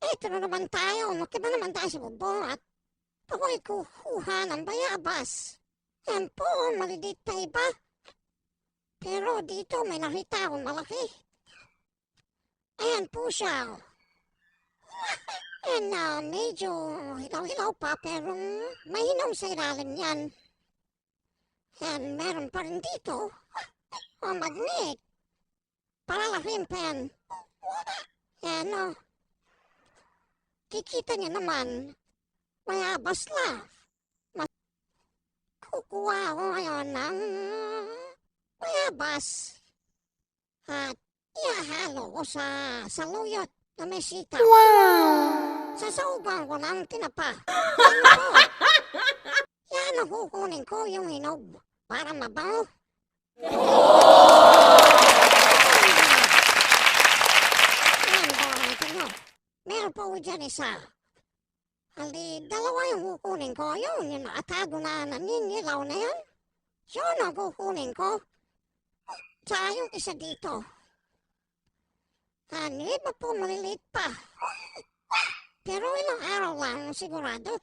Eto na naman tayo, magkiba naman tayo sa bubong at ako'y kukuha ng bayabas. Yan po, maliliit pa iba. Pero dito may nakita akong malaki. Ayan po siya. And medyo hilaw-hilaw pa pero mahinom sa ilalim yan. Yan, meron pa rin dito. Magnet. Palalaking pen. Yan kikita niyo naman. Mayabas na. Kukuha ako ngayon ng mayabas. At ihahalo ko sa saluyot na may sitaw. Wow! Sasaugan ko ng tinapa. Yan ang kukunin ko yung hinog para mabango. Yan ba ang ito? Meron po ko dyan isa. Hali, dalawa yung kukunin ko. Yung nakatago na naninilaw na yan. Yun ang kukunin ko. Tsaka yung isa dito. Iba po maliliit pa. Pero ilang araw lang sigurado